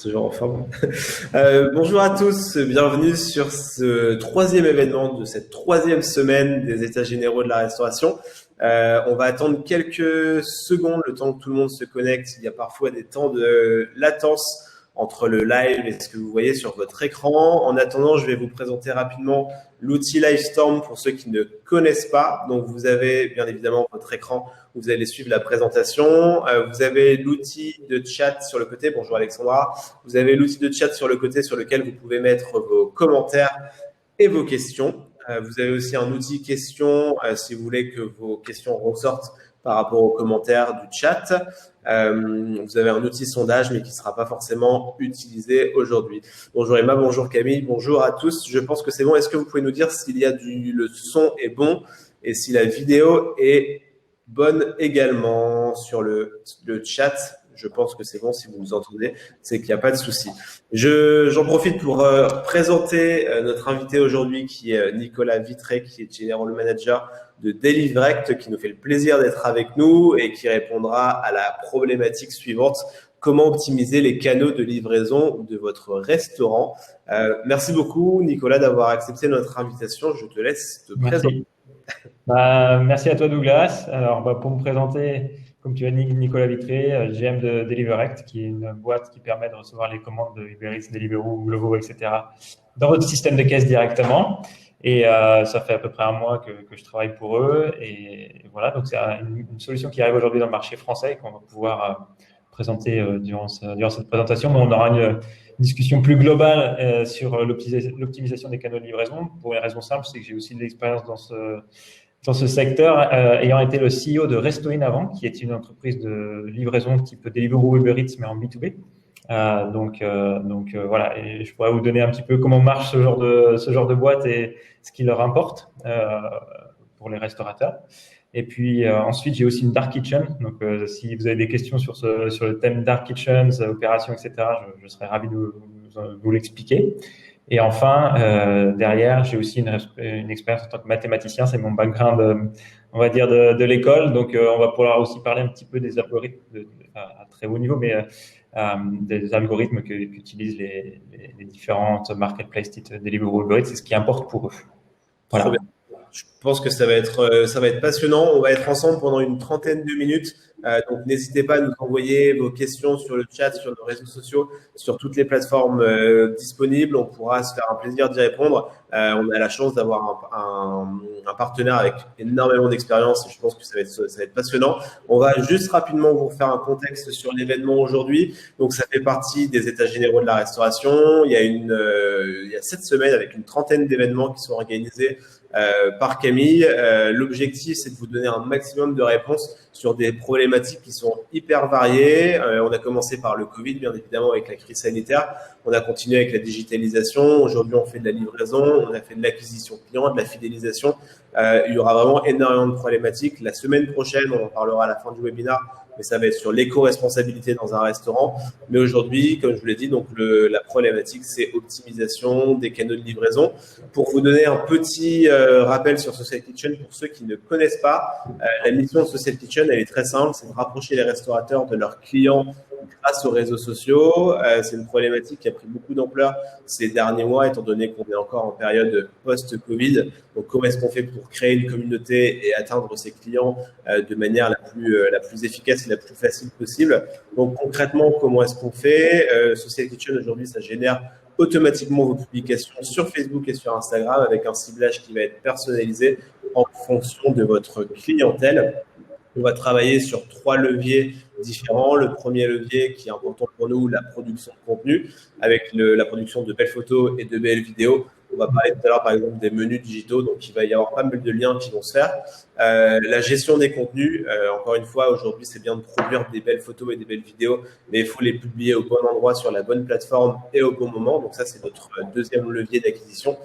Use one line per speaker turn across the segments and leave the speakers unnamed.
Toujours en forme. Bonjour à tous, bienvenue sur ce troisième événement de cette troisième semaine des États généraux de la restauration. On va attendre quelques secondes, le temps que tout le monde se connecte. Il y a parfois des temps de latence entre le live et ce que vous voyez sur votre écran. En attendant, je vais vous présenter rapidement l'outil Livestorm pour ceux qui ne connaissent pas. Donc, vous avez bien évidemment votre écran où vous allez suivre la présentation. Vous avez l'outil de chat sur le côté. Bonjour Alexandra. Vous avez l'outil de chat sur le côté sur lequel vous pouvez mettre vos commentaires et vos questions. Vous avez aussi un outil questions si vous voulez que vos questions ressortent par rapport aux commentaires du chat. Vous avez un outil sondage, mais qui ne sera pas forcément utilisé aujourd'hui. Bonjour Emma, bonjour Camille, bonjour à tous. Je pense que c'est bon. Est-ce que vous pouvez nous dire s'il y a le son est bon et si la vidéo est bonne également sur le chat? Je pense que c'est bon si vous nous entendez, c'est qu'il n'y a pas de souci. J'en profite pour présenter notre invité aujourd'hui qui est Nicolas Vitré, qui est General Manager de Deliverect, qui nous fait le plaisir d'être avec nous et qui répondra à la problématique suivante: comment optimiser les canaux de livraison de votre restaurant. Merci beaucoup Nicolas d'avoir accepté notre invitation. Je te laisse te présenter.
Merci à toi Douglas. Alors pour me présenter, comme tu as dit, Nicolas Vitré, GM de Deliverect, qui est une boîte qui permet de recevoir les commandes de Uber Eats, Deliveroo, Glovo, etc. dans votre système de caisse directement. Et ça fait à peu près un mois que je travaille pour eux. Et voilà, donc c'est une solution qui arrive aujourd'hui dans le marché français et qu'on va pouvoir présenter durant cette présentation. Mais on aura une discussion plus globale sur l'optimisation des canaux de livraison, pour une raison simple, c'est que j'ai aussi de l'expérience dans ce secteur, ayant été le CEO de Restoin avant, qui est une entreprise de livraison type Deliveroo, Uber Eats, mais en B2B. Voilà, et je pourrais vous donner un petit peu comment marche ce genre de boîte et ce qui leur importe pour les restaurateurs. Et puis ensuite, j'ai aussi une dark kitchen. Donc, si vous avez des questions sur le thème dark kitchens, opérations, etc., je serais ravi de vous l'expliquer. Et enfin, derrière, j'ai aussi une expérience en tant que mathématicien. C'est mon background, on va dire, de l'école. Donc, on va pouvoir aussi parler un petit peu des algorithmes à très haut niveau, mais des algorithmes qu'utilisent les différentes marketplaces Deliveroo, Uber Eats, c'est ce qui importe pour eux. Voilà.
Je pense que ça va être passionnant. On va être ensemble pendant une trentaine de minutes. Donc, n'hésitez pas à nous envoyer vos questions sur le chat, sur nos réseaux sociaux, sur toutes les plateformes disponibles. On pourra se faire un plaisir d'y répondre. On a la chance d'avoir un partenaire avec énormément d'expérience et je pense que ça va être passionnant. On va juste rapidement vous faire un contexte sur l'événement aujourd'hui. Donc, ça fait partie des États généraux de la restauration. Il y a 7 semaines avec une trentaine d'événements qui sont organisés par Camille. L'objectif, c'est de vous donner un maximum de réponses sur des problématiques qui sont hyper variées. On a commencé par le Covid, bien évidemment, avec la crise sanitaire. On a continué avec la digitalisation. Aujourd'hui, on fait de la livraison, on a fait de l'acquisition client, de la fidélisation. Il y aura vraiment énormément de problématiques. La semaine prochaine, on en parlera à la fin du webinaire, mais ça va être sur l'éco-responsabilité dans un restaurant. Mais aujourd'hui, comme je vous l'ai dit, donc la problématique, c'est optimisation des canaux de livraison. Pour vous donner un petit rappel sur Social Kitchen, pour ceux qui ne connaissent pas, la mission de Social Kitchen, elle est très simple, c'est de rapprocher les restaurateurs de leurs clients grâce aux réseaux sociaux. C'est une problématique qui a pris beaucoup d'ampleur ces derniers mois, étant donné qu'on est encore en période post-Covid. Donc, comment est-ce qu'on fait pour créer une communauté et atteindre ses clients de manière la plus efficace et la plus facile possible? Donc, concrètement, comment est-ce qu'on fait? Social Kitchen, aujourd'hui, ça génère automatiquement vos publications sur Facebook et sur Instagram avec un ciblage qui va être personnalisé en fonction de votre clientèle. On va travailler sur 3 leviers différents. Le premier levier qui est important pour nous, la production de contenu, avec la production de belles photos et de belles vidéos. On va parler tout à l'heure, par exemple, des menus digitaux. Donc, il va y avoir pas mal de liens qui vont se faire. La gestion des contenus. Encore une fois, aujourd'hui, c'est bien de produire des belles photos et des belles vidéos, mais il faut les publier au bon endroit, sur la bonne plateforme et au bon moment. Donc, ça, c'est notre deuxième levier d'acquisition.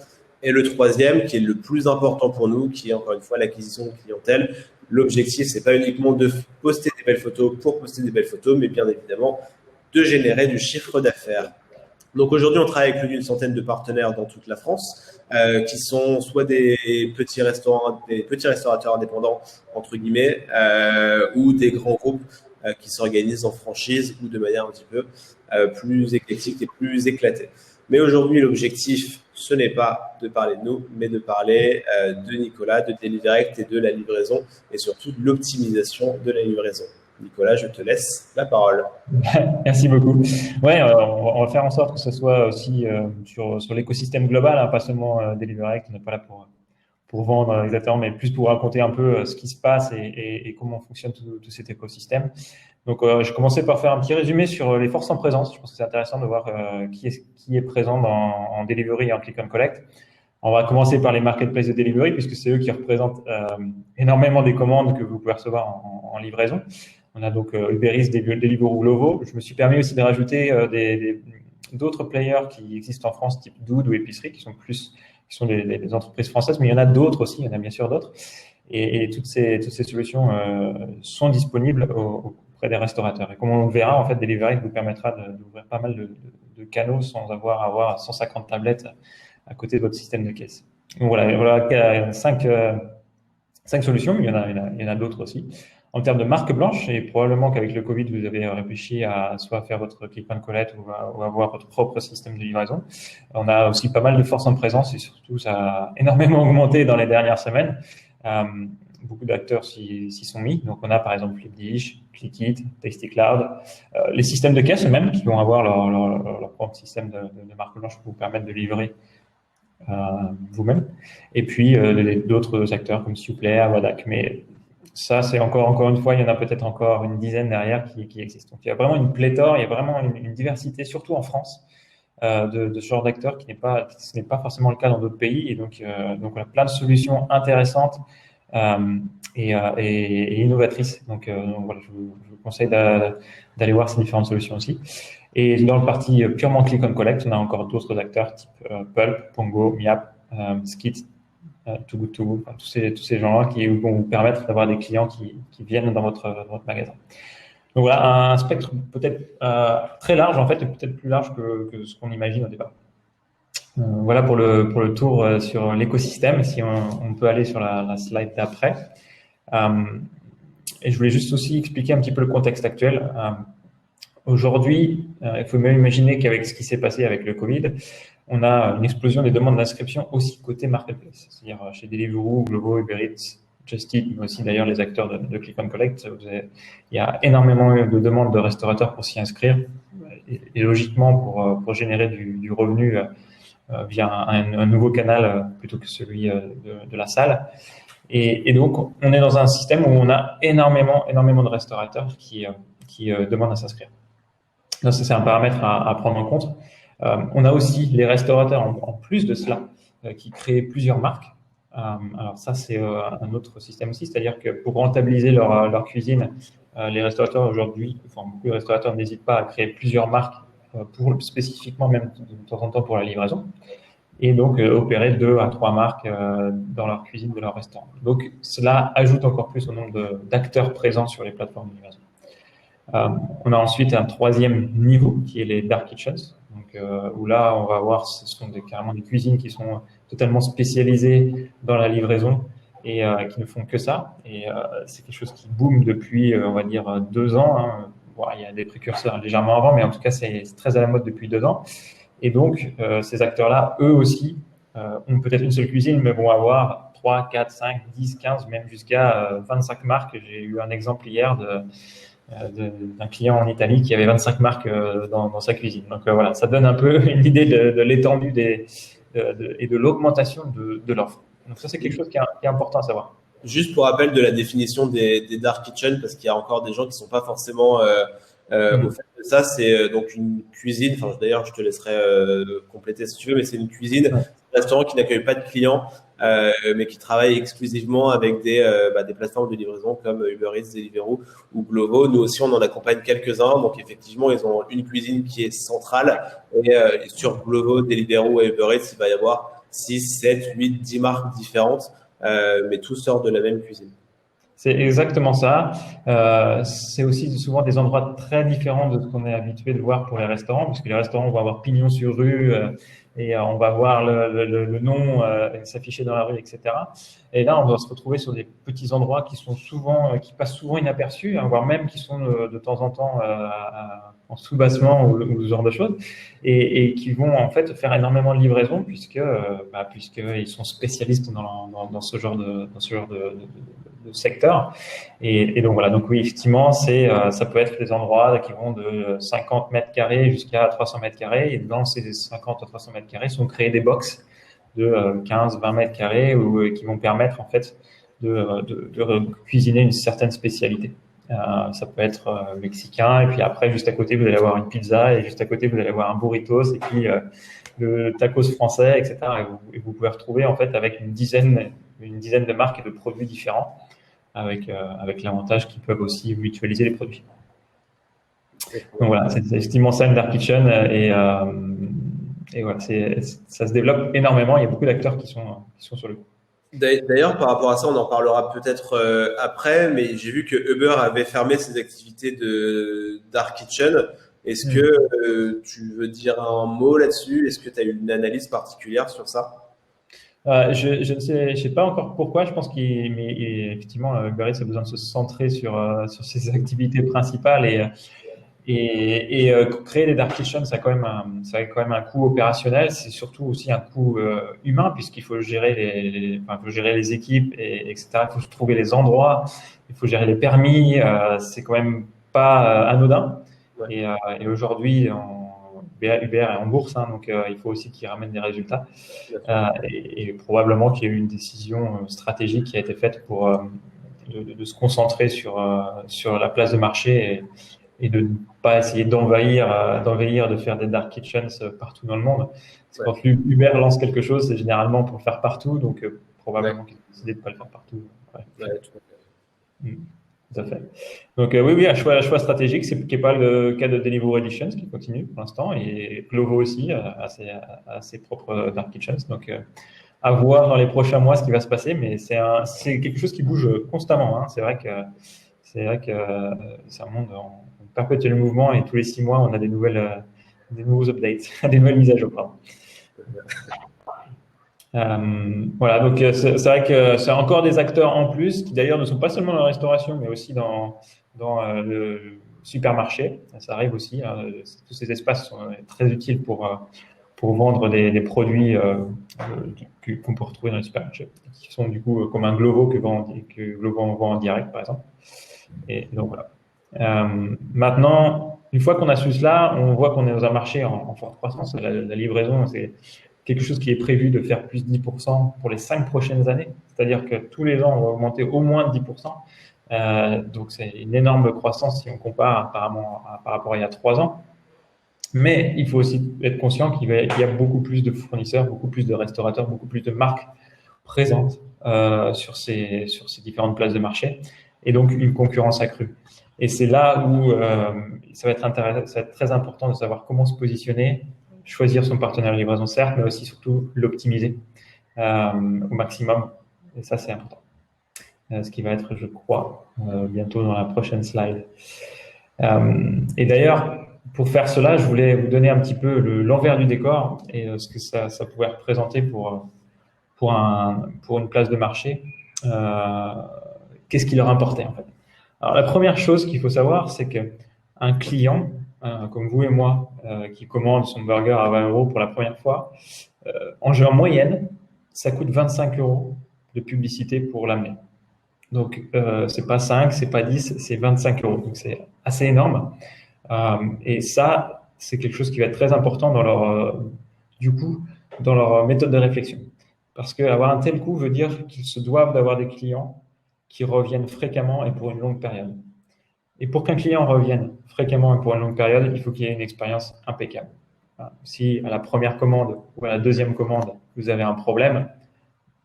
Et le troisième, qui est le plus important pour nous, qui est encore une fois l'acquisition de clientèle. L'objectif, c'est pas uniquement de poster des belles photos pour poster des belles photos, mais bien évidemment de générer du chiffre d'affaires. Donc aujourd'hui, on travaille avec plus d'une centaine de partenaires dans toute la France, qui sont soit des petits restaurateurs indépendants entre guillemets, ou des grands groupes qui s'organisent en franchise ou de manière un petit peu plus éclectique et plus éclatée. Mais aujourd'hui, l'objectif, ce n'est pas de parler de nous, mais de parler de Nicolas, de Deliverect et de la livraison, et surtout de l'optimisation de la livraison. Nicolas, je te laisse la parole.
Merci beaucoup. Ouais, on va faire en sorte que ce soit aussi sur l'écosystème global, hein, pas seulement Deliverect. On n'est pas là pour vendre exactement, mais plus pour raconter un peu ce qui se passe et comment fonctionne tout cet écosystème. Donc, je commençais par faire un petit résumé sur les forces en présence. Je pense que c'est intéressant de voir qui est présent en delivery et en click and collect. On va commencer par les marketplaces de delivery puisque c'est eux qui représentent énormément des commandes que vous pouvez recevoir en livraison. On a donc Uber Eats, Deliveroo, Glovo. Je me suis permis aussi de rajouter d'autres players qui existent en France, type Dood ou Épicerie, qui sont des entreprises françaises, mais il y en a d'autres aussi. Il y en a bien sûr d'autres. Et toutes ces solutions sont disponibles auprès des restaurateurs. Et comme on le verra, en fait, Deliverect vous permettra d'ouvrir pas mal de canaux sans avoir 150 tablettes à côté de votre système de caisse. Donc voilà 5 solutions. Il y en a d'autres aussi. En termes de marque blanche, et probablement qu'avec le Covid, vous avez réfléchi à soit faire votre click and collect ou avoir votre propre système de livraison. On a aussi pas mal de force en présence et surtout, ça a énormément augmenté dans les dernières semaines. Beaucoup d'acteurs s'y sont mis. Donc, on a par exemple Flipdish, Clickit, Tastycloud, les systèmes de caisse eux-mêmes qui vont avoir leur propre système de marque blanche pour vous permettre de livrer vous-même. Et puis, d'autres acteurs comme Supplé, Wadac. Mais ça, c'est encore une fois, il y en a peut-être encore une dizaine derrière qui existent. Donc, il y a vraiment une pléthore, il y a vraiment une diversité, surtout en France, de ce genre d'acteurs ce n'est pas forcément le cas dans d'autres pays. Et donc on a plein de solutions intéressantes et innovatrices. Donc voilà, je vous conseille d'aller voir ces différentes solutions aussi. Et dans le parti purement click and collect, on a encore d'autres acteurs type Pulp, Pongo, Miap, Skit, Too Good To Go, tous ces gens-là qui vont vous permettre d'avoir des clients qui viennent dans votre magasin. Donc voilà, un spectre peut-être très large en fait, et peut-être plus large que ce qu'on imagine au départ. Voilà pour le tour sur l'écosystème. Si on peut aller sur la slide d'après. Et je voulais juste aussi expliquer un petit peu le contexte actuel. Aujourd'hui, il faut même imaginer qu'avec ce qui s'est passé avec le Covid, on a une explosion des demandes d'inscription aussi côté marketplace, c'est-à-dire chez Deliveroo, Glovo, Uber Eats, Just Eat, mais aussi d'ailleurs les acteurs de Click and Collect. Il y a énormément de demandes de restaurateurs pour s'y inscrire et logiquement pour générer du revenu via un nouveau canal plutôt que celui de la salle. Et donc, on est dans un système où on a énormément de restaurateurs qui demandent à s'inscrire. Donc, ça, c'est un paramètre à prendre en compte. On a aussi les restaurateurs, en plus de cela, qui créent plusieurs marques. Alors ça, c'est un autre système aussi, c'est-à-dire que pour rentabiliser leur cuisine, les restaurateurs aujourd'hui, beaucoup de restaurateurs n'hésitent pas à créer plusieurs marques spécifiquement même de temps en temps pour la livraison, et donc opérer 2 à 3 marques dans leur cuisine de leur restaurant. Donc cela ajoute encore plus au nombre d'acteurs présents sur les plateformes de livraison. On a ensuite un troisième niveau qui est les dark kitchens, donc où là on va voir ce sont carrément des cuisines qui sont totalement spécialisées dans la livraison et qui ne font que ça. Et c'est quelque chose qui boom depuis on va dire 2 ans. Hein. Bon, il y a des précurseurs légèrement avant, mais en tout cas c'est très à la mode depuis 2 ans. Et donc ces acteurs-là, eux aussi, ont peut-être une seule cuisine, mais vont avoir 3, 4, 5, 10, 15, même jusqu'à 25 marques. J'ai eu un exemple hier d'un client en Italie qui avait 25 marques dans sa cuisine. Donc voilà, ça donne un peu une idée de l'étendue et de l'augmentation de l'offre. Donc ça, c'est quelque chose qui est important à savoir.
Juste pour rappel de la définition des dark kitchen, parce qu'il y a encore des gens qui ne sont pas forcément au fait de ça. C'est donc une cuisine, d'ailleurs je te laisserai compléter si tu veux, mais c'est une cuisine, un restaurant qui n'accueille pas de clients, mais qui travaille exclusivement avec des plateformes de livraison comme Uber Eats, Deliveroo ou Glovo. Nous aussi, on en accompagne quelques-uns. Donc, effectivement, ils ont une cuisine qui est centrale. Et sur Glovo, Deliveroo et Uber Eats, il va y avoir 6, 7, 8, 10 marques différentes, mais tout sort de la même cuisine.
C'est exactement ça. C'est aussi souvent des endroits très différents de ce qu'on est habitué de voir pour les restaurants, parce que les restaurants vont avoir pignon sur rue, et on va voir le nom s'afficher dans la rue, etc. Et là, on va se retrouver sur des petits endroits qui sont souvent, qui passent souvent inaperçus, hein, voire même qui sont de temps en temps en sous-bassement ou ce genre de choses, et qui vont en fait faire énormément de livraisons puisqu'ils sont spécialistes dans ce genre de secteur. Et donc voilà, donc oui, effectivement, ça peut être des endroits qui vont de 50 mètres carrés jusqu'à 300 mètres carrés. Et dans ces 50 à 300 mètres carrés sont créés des box de 15-20 mètres carrés qui vont permettre en fait de cuisiner une certaine spécialité. Ça peut être mexicain, et puis après, juste à côté, vous allez avoir une pizza, et juste à côté, vous allez avoir un burritos, et puis le tacos français, etc. Et vous pouvez retrouver en fait avec une dizaine de marques et de produits différents, avec l'avantage qu'ils peuvent aussi mutualiser les produits. Donc voilà, c'est effectivement ça une dark kitchen, et voilà, ça se développe énormément. Il y a beaucoup d'acteurs qui sont sur le coup.
D'ailleurs, par rapport à ça, on en parlera peut-être après, mais j'ai vu que Uber avait fermé ses activités de Dark Kitchen. Est-ce que tu veux dire un mot là-dessus? Est-ce que tu as eu une analyse particulière sur ça?
Je ne sais pas encore pourquoi. Je pense qu'effectivement, Uber Eats a besoin de se centrer sur ses activités principales, et créer des dark kitchens, ça a quand même un coût opérationnel. C'est surtout aussi un coût humain, puisqu'il faut gérer les équipes, etc. Il faut trouver les endroits, il faut gérer les permis. C'est quand même pas anodin.
Ouais.
Et aujourd'hui, Uber est en bourse, hein, donc il faut aussi qu'il ramène des résultats. Et probablement qu'il y a eu une décision stratégique qui a été faite pour de se concentrer sur la place de marché, et de ne pas essayer d'envahir, de faire des dark kitchens partout dans le monde. Parce que quand Uber lance quelque chose, c'est généralement pour le faire partout, donc probablement qu'ils ont décidé de ne pas le faire partout.
Ouais, tout à fait.
Tout à fait. Donc oui, un choix stratégique, qui n'est pas le cas de Deliveroo Editions, qui continue pour l'instant, et Glovo aussi a ses propres dark kitchens. Donc à voir dans les prochains mois ce qui va se passer, mais c'est quelque chose qui bouge constamment, hein. C'est vrai que c'est un monde en perpétuel mouvement, et tous les 6 mois, on a des nouveaux updates, des nouvelles mises à jour, pardon. Voilà, donc c'est vrai que c'est encore des acteurs en plus, qui d'ailleurs ne sont pas seulement dans la restauration, mais aussi dans le supermarché. Ça arrive aussi, hein. Tous ces espaces sont très utiles pour vendre des produits qu'on peut retrouver dans les supermarchés, qui sont du coup comme un Glovo que Glovo vend en direct, par exemple. Et donc voilà. Maintenant, une fois qu'on a su cela, on voit qu'on est dans un marché en forte croissance. La livraison, c'est quelque chose qui est prévu de faire plus de 10% pour les 5 prochaines années. C'est-à-dire que tous les ans, on va augmenter au moins de 10%. Donc, c'est une énorme croissance si on compare par rapport à il y a 3 ans. Mais il faut aussi être conscient qu'il y a beaucoup plus de fournisseurs, beaucoup plus de restaurateurs, beaucoup plus de marques présentes sur ces différentes places de marché, et donc une concurrence accrue. Et c'est là où ça va être très important de savoir comment se positionner, choisir son partenaire de livraison, certes, mais aussi surtout l'optimiser au maximum. Et ça, c'est important. Ce qui va être, je crois, bientôt dans la prochaine slide. Et d'ailleurs, pour faire cela, je voulais vous donner un petit peu l'envers du décor et ce que ça pouvait représenter pour une place de marché. Qu'est-ce qui leur importait en fait? Alors la première chose qu'il faut savoir, c'est qu'un client, comme vous et moi, qui commande son burger à 20 € pour la première fois, en moyenne, ça coûte 25 € de publicité pour l'amener. Donc c'est pas 5, c'est pas 10, c'est 25 €. Donc c'est assez énorme. Et ça, c'est quelque chose qui va être très important dans leur méthode de réflexion. Parce qu'avoir un tel coût veut dire qu'ils se doivent d'avoir des clients qui reviennent fréquemment et pour une longue période. Et pour qu'un client revienne fréquemment et pour une longue période, il faut qu'il y ait une expérience impeccable. Si à la première commande ou à la deuxième commande, vous avez un problème,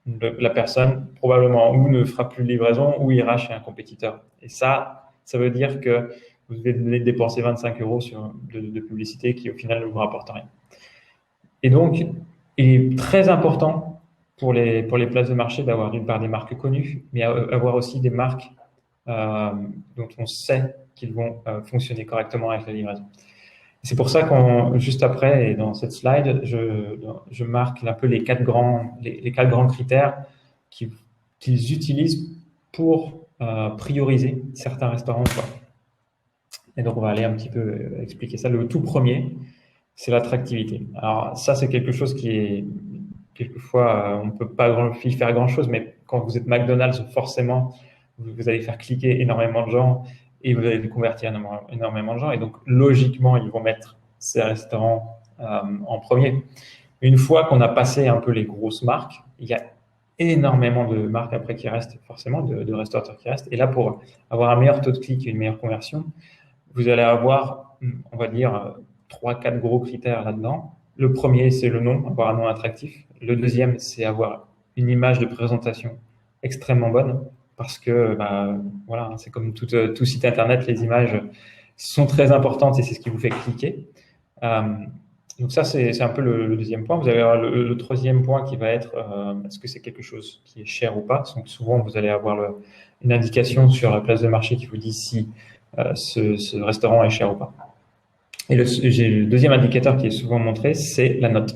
la personne probablement ou ne fera plus de livraison ou ira chez un compétiteur. Et ça veut dire que vous devez dépenser 25 € de publicité qui au final ne vous rapporte rien. Et donc, il est très important pour les places de marché d'avoir d'une part des marques connues, mais avoir aussi des marques dont on sait qu'ils vont fonctionner correctement avec la livraison. C'est pour ça juste après, et dans cette slide, je marque un peu les quatre grands critères qu'ils utilisent pour prioriser certains restaurants ou pas. Et donc, on va aller un petit peu expliquer ça. Le tout premier, c'est l'attractivité. Alors, ça, c'est quelque chose qui est, quelquefois, on ne peut pas y faire grand-chose, mais quand vous êtes McDonald's, forcément, vous allez faire cliquer énormément de gens et vous allez convertir énormément de gens. Et donc, logiquement, ils vont mettre ces restaurants en premier. Une fois qu'on a passé un peu les grosses marques, il y a énormément de marques après qui restent, forcément, de restaurateurs qui restent. Et là, pour avoir un meilleur taux de clic et une meilleure conversion, vous allez avoir, on va dire, 3-4 gros critères là-dedans. Le premier, c'est le nom, avoir un nom attractif. Le deuxième, c'est avoir une image de présentation extrêmement bonne parce que, bah, voilà, c'est comme tout site internet, les images sont très importantes et c'est ce qui vous fait cliquer. Donc ça, c'est un peu le deuxième point. Vous allez avoir le troisième point qui va être est-ce que c'est quelque chose qui est cher ou pas. Donc souvent, vous allez avoir une indication sur la place de marché qui vous dit si ce restaurant est cher ou pas. Et le deuxième indicateur qui est souvent montré, c'est la note.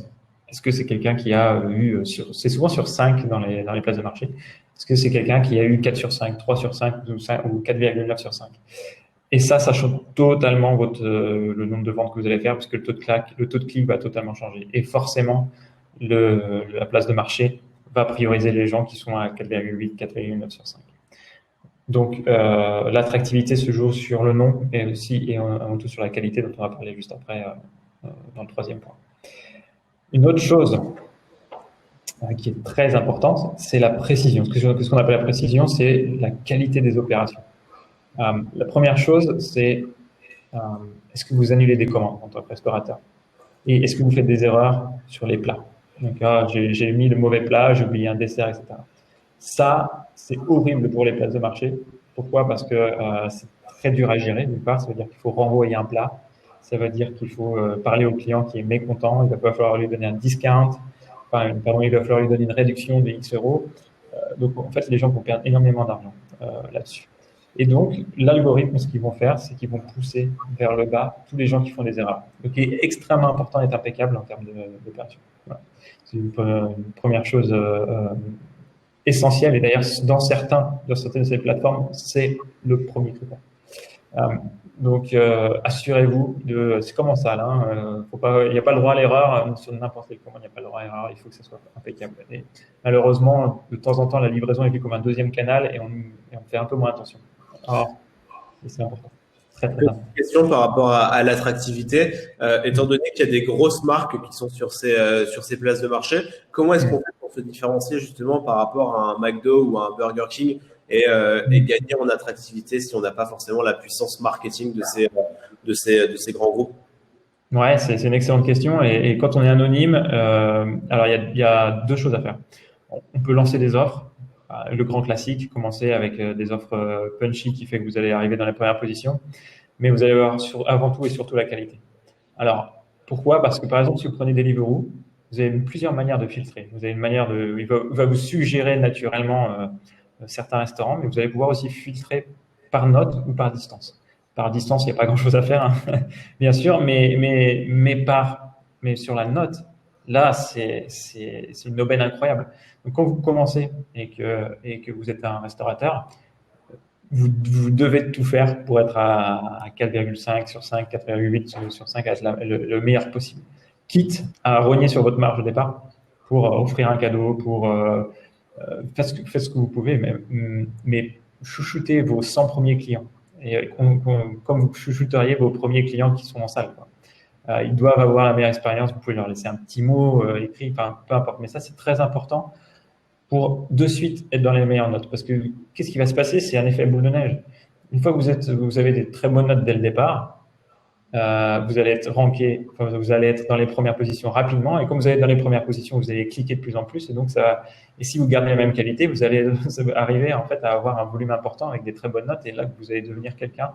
Est-ce que c'est quelqu'un qui a eu, c'est souvent sur 5 dans les places de marché, est-ce que c'est quelqu'un qui a eu 4 sur 5, 3 sur 5 ou 4,9 sur 5? Et ça change totalement le nombre de ventes que vous allez faire parce que le taux de clic va totalement changer. Et forcément, la place de marché va prioriser les gens qui sont à 4,8, 4,9 sur 5. Donc, l'attractivité se joue sur le nom et aussi et avant tout sur la qualité dont on va parler juste après dans le troisième point. Une autre chose qui est très importante, c'est la précision. Ce qu'on appelle la précision, c'est la qualité des opérations. La première chose, c'est est-ce que vous annulez des commandes en tant que restaurateur? Et est-ce que vous faites des erreurs sur les plats? Donc, j'ai mis le mauvais plat, j'ai oublié un dessert, etc. Ça, c'est horrible pour les places de marché. Pourquoi? Parce que c'est très dur à gérer, d'une part. Ça veut dire qu'il faut renvoyer un plat. Ça veut dire qu'il faut parler au client qui est mécontent. Il va pas falloir lui donner un discount. Pardon, il va falloir lui donner une réduction de X euros. Donc, en fait, les gens vont perdre énormément d'argent là-dessus. Et donc, l'algorithme, ce qu'ils vont faire, c'est qu'ils vont pousser vers le bas tous les gens qui font des erreurs. Donc, il est extrêmement important d'être impeccable en termes d'opération. Voilà. C'est une première chose essentielle. Et d'ailleurs, dans certaines de ces plateformes, c'est le premier critère. Donc, assurez-vous c'est comme en salle. Il n'y a pas le droit à l'erreur sur n'importe quelle commande. Il n'y a pas le droit à l'erreur. Il faut que ça soit impeccable. Et malheureusement, de temps en temps, la livraison est vue comme un deuxième canal et on fait un peu moins attention. Alors, c'est important. Très, très important.
Une question par rapport à l'attractivité. Étant donné qu'il y a des grosses marques qui sont sur ces places de marché, comment est-ce qu'on fait pour se différencier justement par rapport à un McDo ou à un Burger King et gagner en attractivité si on n'a pas forcément la puissance marketing de ces grands groupes?
Ouais, c'est une excellente question. Et quand on est anonyme, alors il y a deux choses à faire. On peut lancer des offres. Le grand classique, commencer avec des offres punchy qui fait que vous allez arriver dans les premières positions. Mais vous allez avoir avant tout et surtout la qualité. Alors, pourquoi? Parce que par exemple, si vous prenez Deliveroo, vous avez plusieurs manières de filtrer. Vous avez une manière il va vous suggérer naturellement certains restaurants, mais vous allez pouvoir aussi filtrer par note ou par distance. Par distance, il n'y a pas grand-chose à faire, hein, bien sûr, mais sur la note, là, c'est une aubaine incroyable. Donc, quand vous commencez et que vous êtes un restaurateur, vous devez tout faire pour être à 4,5 sur 5, 4,8 sur 5, à être le meilleur possible. Quitte à rogner sur votre marge au départ pour offrir un cadeau, pour faites ce que vous pouvez, mais chouchoutez vos 100 premiers clients. Et comme vous chouchouteriez vos premiers clients qui sont en salle, quoi. Ils doivent avoir la meilleure expérience. Vous pouvez leur laisser un petit mot écrit, enfin, peu importe. Mais ça, c'est très important pour de suite être dans les meilleures notes. Parce que qu'est-ce qui va se passer? C'est un effet boule de neige. Une fois que vous avez des très bonnes notes dès le départ, vous allez être ranké, vous allez être dans les premières positions rapidement. Et comme vous allez être dans les premières positions, vous allez cliquer de plus en plus. Et donc, et si vous gardez la même qualité, vous allez arriver en fait à avoir un volume important avec des très bonnes notes. Et là, vous allez devenir quelqu'un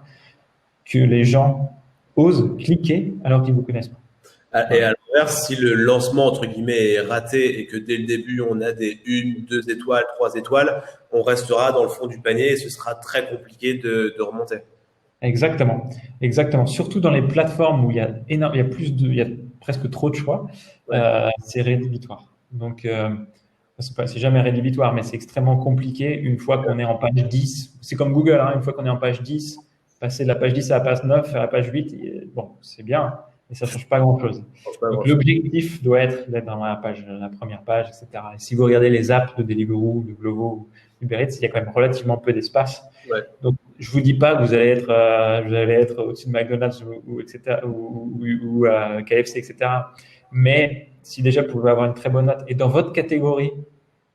que les gens osent cliquer alors qu'ils ne vous connaissent pas.
Et à l'inverse, si le lancement, entre guillemets, est raté et que dès le début, on a des 1, 2 étoiles, 3 étoiles, on restera dans le fond du panier et ce sera très compliqué de remonter.
Exactement, exactement. Surtout dans les plateformes où il y a énorme, il y a il y a presque trop de choix,
Ouais,
c'est rédhibitoire. Donc, c'est jamais rédhibitoire, mais c'est extrêmement compliqué une fois qu'on est en page 10. C'est comme Google, hein, une fois qu'on est en page 10, passer de la page 10 à la page 9, à la page 8, bon, c'est bien, mais ça change pas grand-chose.
franchement, pas
Donc,
grand-chose.
l'objectif doit être d'être dans la page, la première page, etc. Et si vous regardez les apps de Deliveroo, de Glovo, Uber Eats, il y a quand même relativement peu d'espace.
Ouais.
Donc, je vous dis pas que vous allez être au-dessus de McDonald's etc., ou KFC, etc. Mais si déjà vous pouvez avoir une très bonne note et dans votre catégorie,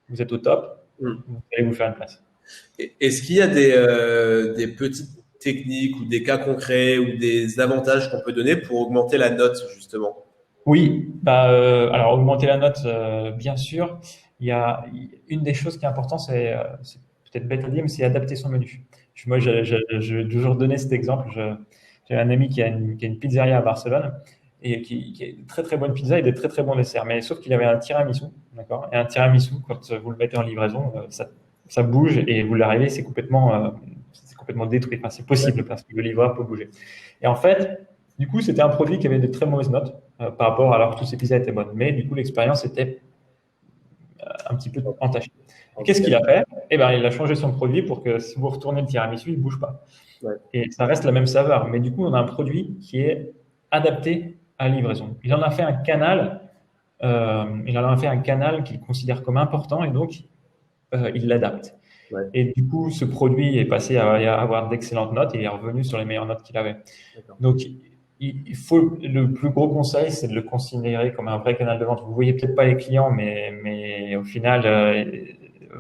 vous êtes au top,
Mm.
vous allez vous faire une place.
Est-ce qu'il y a des petites techniques ou des cas concrets ou des avantages qu'on peut donner pour augmenter la note, justement?
Oui, alors augmenter la note, bien sûr. Il y a une des choses qui est importante, c'est peut-être bête à dire, mais c'est adapter son menu. Moi, je vais toujours donner cet exemple. J'ai un ami qui a une pizzeria à Barcelone et qui a une très très bonne pizza et des très très bons desserts. Mais sauf qu'il avait un tiramisu, d'accord? Et un tiramisu, quand vous le mettez en livraison, ça bouge et vous l'arrivez, c'est complètement détruit. Enfin, c'est possible parce que le livreur peut bouger. Et en fait, du coup, c'était un produit qui avait de très mauvaises notes par rapport alors que tous ces pizzas étaient bonnes. Mais du coup, l'expérience était un petit peu entachée. Et qu'est-ce qu'il a fait? Eh ben, il a changé son produit pour que si vous retournez le tiramisu, il ne bouge pas.
Ouais,
Et ça reste la même saveur. Mais du coup, on a un produit qui est adapté à la livraison. Il en a fait un canal qu'il considère comme important et donc il l'adapte.
ouais,
Et du coup, ce produit est passé à avoir d'excellentes notes et est revenu sur les meilleures notes qu'il avait.
d'accord.
Donc, il faut, le plus gros conseil, c'est de le considérer comme un vrai canal de vente. Vous voyez peut-être pas les clients, mais au final,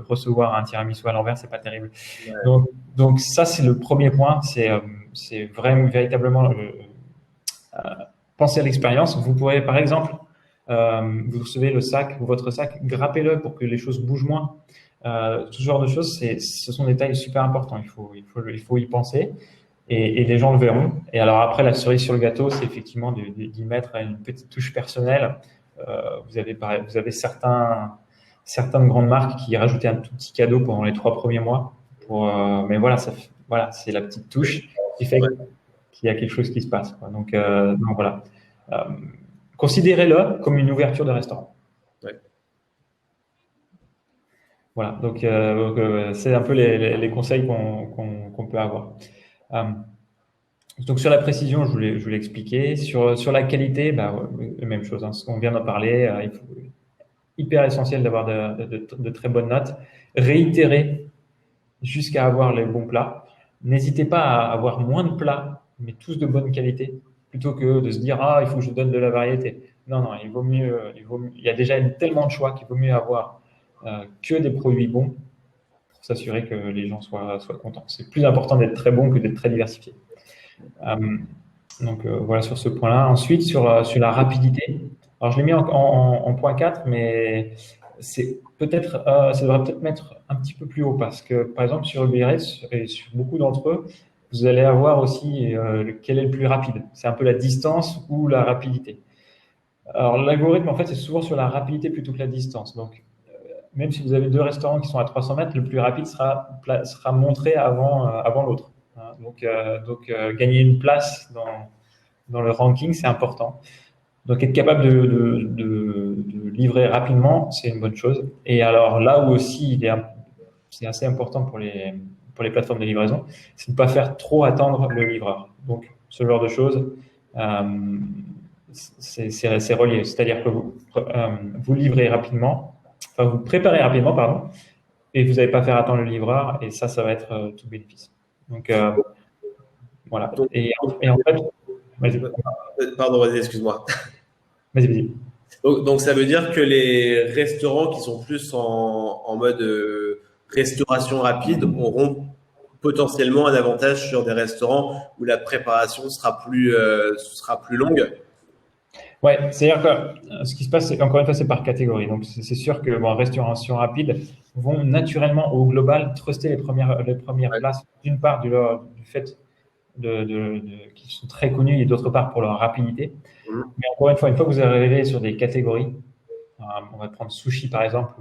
recevoir un tiramisu à l'envers, c'est pas terrible.
Ouais,
Donc ça, c'est le premier point. C'est vraiment véritablement penser à l'expérience. Vous pourrez, par exemple, vous recevez le sac ou votre sac, grappez-le pour que les choses bougent moins. Ce genre de choses, ce sont des détails super importants. Il faut y penser et les gens le verront. Et alors après, la cerise sur le gâteau, c'est effectivement d'y mettre une petite touche personnelle. Vous avez certaines grandes marques qui rajoutaient un tout petit cadeau pendant les 3 premiers mois. Mais voilà, voilà, c'est la petite touche qui fait
ouais,
qu'il y a quelque chose qui se passe, quoi. Donc voilà. Euh, Considérez-le comme une ouverture de restaurant.
ouais.
Voilà. C'est un peu les conseils qu'on peut avoir. Euh, Donc sur la précision, je voulais expliquer. Sur la qualité, même chose, hein, ce qu'on vient d'en parler, il faut hyper essentiel d'avoir de très bonnes notes. Réitérer jusqu'à avoir les bons plats. N'hésitez pas à avoir moins de plats, mais tous de bonne qualité, plutôt que de se dire ah il faut que je donne de la variété. Non, non, il y a déjà tellement de choix qu'il vaut mieux avoir que des produits bons pour s'assurer que les gens soient contents. C'est plus important d'être très bon que d'être très diversifié. Euh, voilà sur ce point-là. Ensuite, sur la rapidité. Alors, je l'ai mis en point 4, mais ça devrait peut-être mettre un petit peu plus haut parce que, par exemple, sur Uber Eats et sur beaucoup d'entre eux, vous allez avoir aussi quel est le plus rapide. C'est un peu la distance ou la rapidité. Alors, l'algorithme, en fait, c'est souvent sur la rapidité plutôt que la distance. Donc, même si vous avez deux restaurants qui sont à 300 mètres, le plus rapide sera montré avant l'autre, hein. Gagner une place dans le ranking, c'est important. Donc, être capable de livrer rapidement, c'est une bonne chose. Et alors, là où aussi c'est assez important pour les plateformes de livraison, c'est de ne pas faire trop attendre le livreur. Donc, ce genre de choses, euh, c'est relié. C'est-à-dire que vous livrez rapidement, enfin, vous préparez rapidement, pardon, et vous n'allez pas faire attendre le livreur, et ça va être tout bénéfice. Donc, voilà.
Donc,
Et en fait, vas-y,
pardon, vas-y, excuse-moi.
vas-y.
Donc, ça veut dire que les restaurants qui sont plus en mode restauration rapide auront potentiellement un avantage sur des restaurants où la préparation sera plus longue.
Ouais, c'est-à-dire que ce qui se passe, encore une fois, c'est par catégorie. Donc, c'est sûr que bon, restauration rapide vont naturellement, au global, truster les premières
Ouais.
places, d'une part du fait qu'ils sont très connus et d'autre part pour leur rapidité.
Mhm.
Mais encore une fois que vous arrivez sur des catégories, on va prendre sushi par exemple,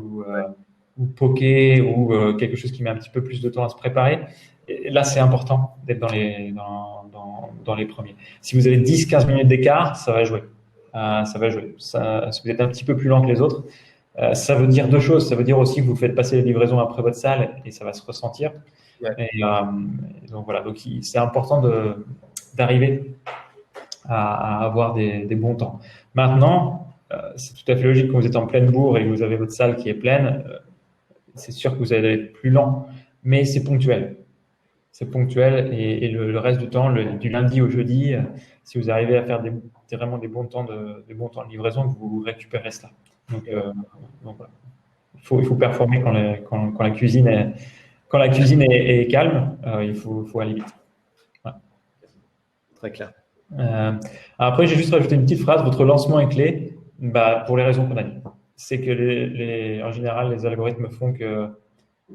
ou poké ou quelque chose qui met un petit peu plus de temps à se préparer. Et là, c'est important d'être dans les premiers. Si vous avez 10-15 minutes d'écart, ça va jouer. Ça va jouer. Si vous êtes un petit peu plus lent que les autres, ça veut dire deux choses. Ça veut dire aussi que vous faites passer les livraisons après votre salle et ça va se ressentir.
Ouais.
Et donc voilà. Donc c'est important d'arriver à avoir des bons temps. Maintenant, c'est tout à fait logique quand vous êtes en pleine bourre et que vous avez votre salle qui est pleine. C'est sûr que vous allez être plus lent, mais c'est ponctuel. C'est ponctuel et le reste du temps, du lundi au jeudi, si vous arrivez à faire vraiment des bons temps de livraison, vous récupérez cela. Donc voilà. Il faut performer quand la cuisine est calme. Il faut aller vite. Voilà.
Très clair.
Après, j'ai juste rajouté une petite phrase. Votre lancement est clé, pour les raisons qu'on a dit. C'est que en général, les algorithmes font que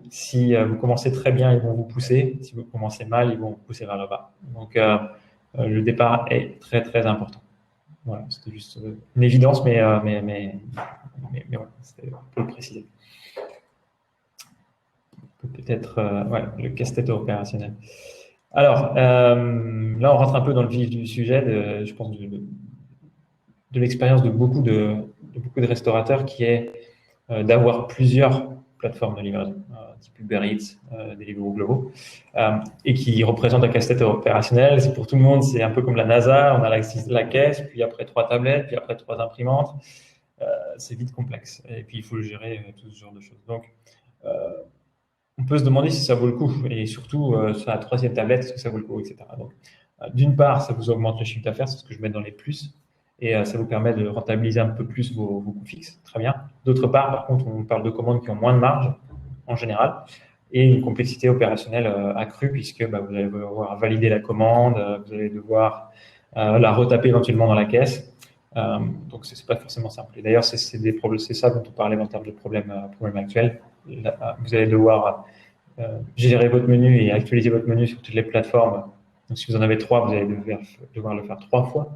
si vous commencez très bien, ils vont vous pousser. Si vous commencez mal, ils vont vous pousser vers le bas. Donc, le départ est très, très important. Voilà, c'était juste une évidence, mais voilà, pour le préciser. Peut-être, le casse-tête opérationnel. Alors, là, on rentre un peu dans le vif du sujet, je pense, de l'expérience de beaucoup de restaurateurs qui est d'avoir plusieurs plateformes de livraison, type Uber Eats, Deliveroo, Glovo, et qui représentent un casse-tête opérationnel. C'est pour tout le monde, c'est un peu comme la NASA, on a la caisse, puis après 3 tablettes, puis après 3 imprimantes. C'est vite complexe. Et puis, il faut gérer tout ce genre de choses. Donc, on peut se demander si ça vaut le coup, et surtout sur la 3e tablette, est-ce que ça vaut le coup, etc. Donc, d'une part, ça vous augmente le chiffre d'affaires, c'est ce que je mets dans les plus, et ça vous permet de rentabiliser un peu plus vos coûts fixes. Très bien. D'autre part, par contre, on parle de commandes qui ont moins de marge, en général, et une complexité opérationnelle accrue, puisque vous allez devoir valider la commande, vous allez devoir la retaper éventuellement dans la caisse. Donc, c'est pas forcément simple. Et d'ailleurs, c'est ça dont on parlait en termes de problèmes actuels. Vous allez devoir gérer votre menu et actualiser votre menu sur toutes les plateformes. Donc, si vous en avez 3, vous allez devoir le faire 3 fois.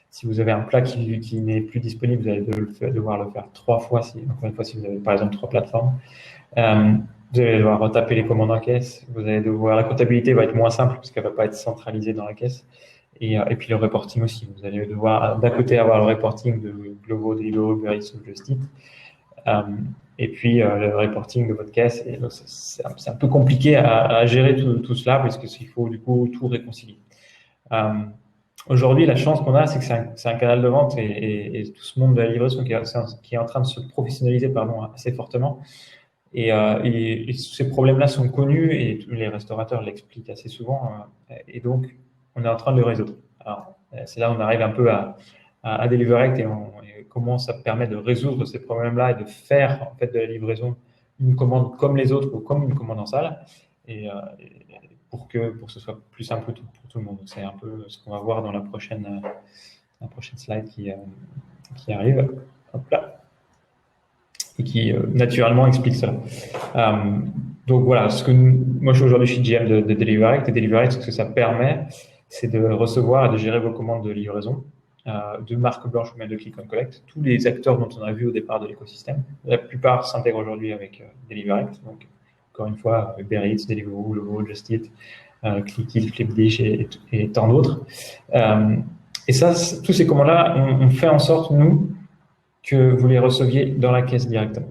Si vous avez un plat qui n'est plus disponible, vous allez devoir le faire 3 fois, encore une fois, si vous avez par exemple 3 plateformes. Vous allez devoir retaper les commandes en caisse. La comptabilité va être moins simple parce qu'elle ne va pas être centralisée dans la caisse. Et puis le reporting aussi. Vous allez devoir d'un côté avoir le reporting de Glovo, Deliveroo, Uber Eats ou Just Eat. Et puis le reporting de votre caisse. Et donc, c'est un peu compliqué à gérer tout cela parce qu'il faut du coup tout réconcilier. Aujourd'hui, la chance qu'on a, c'est que c'est un canal de vente et tout ce monde de la livraison qui est en train de se professionnaliser assez fortement. Et ces problèmes-là sont connus et tous les restaurateurs l'expliquent assez souvent. Et donc, on est en train de le résoudre. Alors, c'est là où on arrive un peu à Deliverect et comment ça permet de résoudre ces problèmes-là et de faire en fait de la livraison une commande comme les autres ou comme une commande en salle et pour que ce soit plus simple pour tout le monde. Donc, c'est un peu ce qu'on va voir dans la prochaine slide qui arrive. Hop là. Et qui naturellement explique cela. Donc voilà, moi aujourd'hui je suis GM de Deliverect et Deliverect, ce que ça permet, c'est de recevoir et de gérer vos commandes de livraison de marque blanche ou même de click and collect. Tous les acteurs dont on a vu au départ de l'écosystème, la plupart s'intègrent aujourd'hui avec Deliverect. Donc encore une fois, Uber Eats, Deliveroo, Glovo, Just Eat, Clickit, Flipdish et tant d'autres. Et ça, tous ces commandes-là, on fait en sorte, nous, que vous les receviez dans la caisse directement.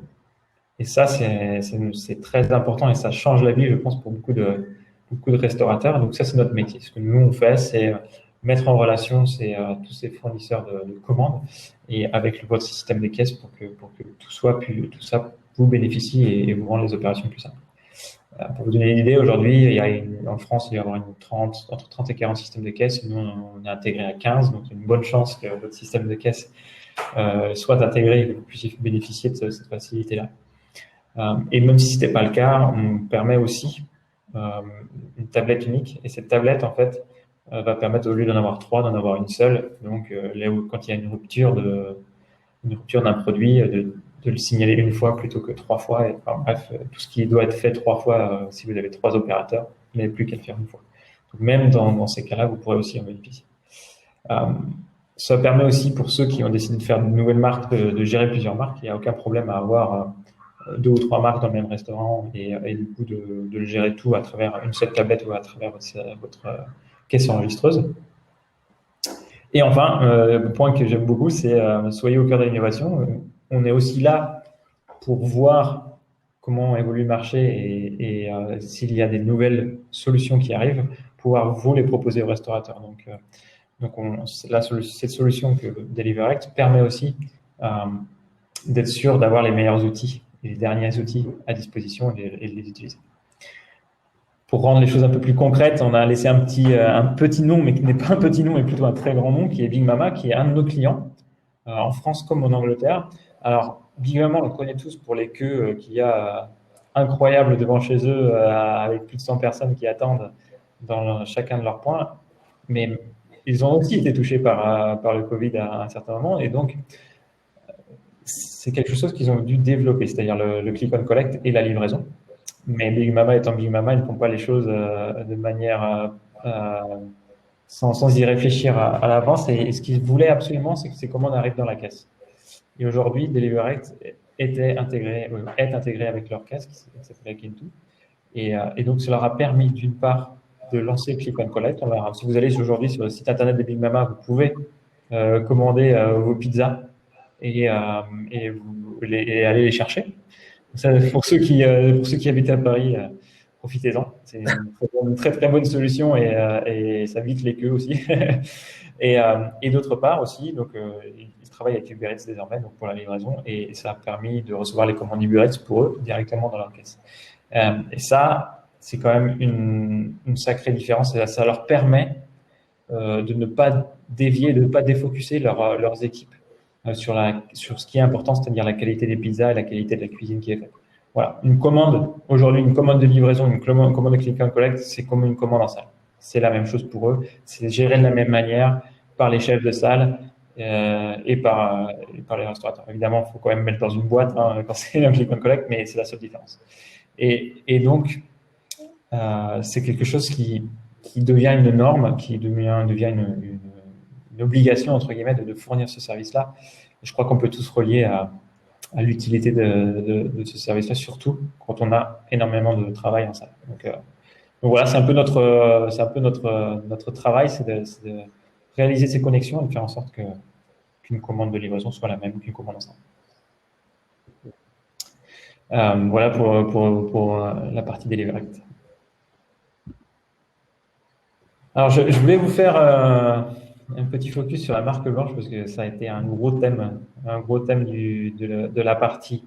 Et ça, c'est très important et ça change la vie, je pense, pour beaucoup de restaurateurs. Donc ça, c'est notre métier. Ce que nous, on fait, c'est mettre en relation tous ces fournisseurs de commandes et avec votre système de caisse pour que tout ça vous bénéficie et vous rende les opérations plus simples. Pour vous donner une idée, aujourd'hui, en France, il y a entre 30 et 40 systèmes de caisse. Nous, on est intégré à 15, donc il y a une bonne chance que votre système de caisse soit intégré et que vous puissiez bénéficier de cette facilité-là. Et même si ce n'était pas le cas, on permet aussi une tablette unique. Et cette tablette, en fait, va permettre, au lieu d'en avoir 3, d'en avoir une seule. Donc, quand il y a une rupture d'un produit, de le signaler une fois plutôt que 3 fois. Et, bref, tout ce qui doit être fait 3 fois, si vous avez 3 opérateurs, vous n'avez plus qu'à le faire une fois. Donc, même dans ces cas-là, vous pourrez aussi en bénéficier. Ça permet aussi pour ceux qui ont décidé de faire de nouvelles marques, de gérer plusieurs marques. Il n'y a aucun problème à avoir 2 ou 3 marques dans le même restaurant et du coup de le gérer tout à travers une seule tablette ou à travers votre caisse enregistreuse. Et enfin, le point que j'aime beaucoup, c'est soyez au cœur de l'innovation. On est aussi là pour voir comment évolue le marché et s'il y a des nouvelles solutions qui arrivent, pouvoir vous les proposer aux restaurateurs. Donc cette solution que DeliverAct permet aussi d'être sûr d'avoir les meilleurs outils, les derniers outils à disposition et de les utiliser. Pour rendre les choses un peu plus concrètes, on a laissé un petit nom, mais qui n'est pas un petit nom, mais plutôt un très grand nom, qui est Big Mama, qui est un de nos clients, en France comme en Angleterre. Alors, Big Mama, on le connaît tous pour les queues qu'il y a incroyables devant chez eux, avec plus de 100 personnes qui attendent dans chacun de leurs points. Mais ils ont aussi été touchés par le Covid à un certain moment. Et donc, c'est quelque chose qu'ils ont dû développer, c'est-à-dire le click and collect et la livraison. Mais Big Mama étant Big Mama, ils ne font pas les choses de manière sans y réfléchir à l'avance. Et ce qu'ils voulaient absolument, c'est que ces commandes arrivent dans la caisse. Et aujourd'hui, DeliverAct est intégré avec leur caisse qui s'appelle Kintu. Et donc, ça leur a permis d'une part de lancer Click and Collect. Si vous allez aujourd'hui sur le site internet de Big Mama, vous pouvez commander vos pizzas et aller les chercher. Ça, pour ceux qui habitent à Paris, profitez-en. C'est une très très bonne solution et ça évite les queues aussi. Et d'autre part aussi, donc ils travaillent avec Uber Eats désormais donc pour la livraison et ça a permis de recevoir les commandes Uber Eats pour eux directement dans leur caisse. Et ça, c'est quand même une sacrée différence. Et ça leur permet de ne pas dévier, de ne pas défocuser leurs équipes sur ce qui est important, c'est-à-dire la qualité des pizzas et la qualité de la cuisine qui est faite. Voilà, aujourd'hui, une commande de livraison, une commande de click and collect, c'est comme une commande en salle. C'est la même chose pour eux, c'est géré de la même manière par les chefs de salle et par les restaurateurs. Évidemment, il faut quand même mettre dans une boîte quand c'est un click and collect, mais c'est la seule différence. Et donc, c'est quelque chose qui devient une norme, qui devient une obligation, entre guillemets, de fournir ce service-là. Et je crois qu'on peut tous relier à l'utilité de ce service-là, surtout quand on a énormément de travail en salle. Donc voilà, c'est un peu notre travail, c'est de réaliser ces connexions et de faire en sorte qu'une commande de livraison soit la même qu'une commande en salle. Voilà pour la partie DeliverAct. Alors, je voulais vous faire un petit focus sur la marque blanche parce que ça a été un gros thème de la partie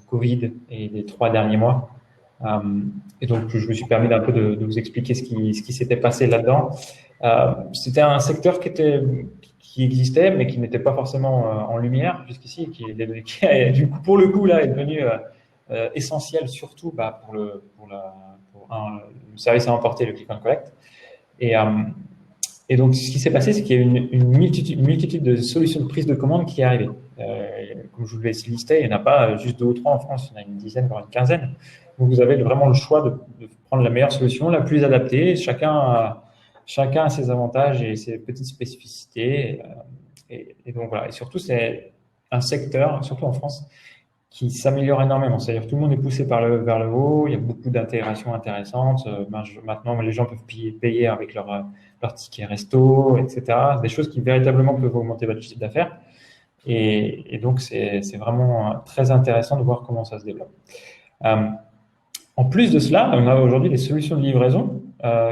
Covid et des 3 derniers mois. Et donc, je me suis permis d'un peu de vous expliquer ce qui s'était passé là-dedans. C'était un secteur qui existait, mais qui n'était pas forcément en lumière jusqu'ici, qui du coup, pour le coup, là, est devenu essentiel, surtout pour le service à emporter, le click and collect. Et donc, ce qui s'est passé, c'est qu'il y a une multitude de solutions de prise de commande qui est arrivée. Comme je vous l'ai listé, il n'y en a pas juste 2 ou 3 en France, il y en a une dizaine, voire une quinzaine. Donc, vous avez vraiment le choix de prendre la meilleure solution, la plus adaptée. Chacun a ses avantages et ses petites spécificités. Et donc, voilà. Et surtout, c'est un secteur, surtout en France, qui s'améliore énormément. C'est-à-dire tout le monde est poussé vers le haut, il y a beaucoup d'intégrations intéressantes. Maintenant, les gens peuvent payer avec leur ticket resto, etc. Des choses qui véritablement peuvent augmenter votre chiffre d'affaires. Et donc, c'est vraiment très intéressant de voir comment ça se développe. En plus de cela, on a aujourd'hui des solutions de livraison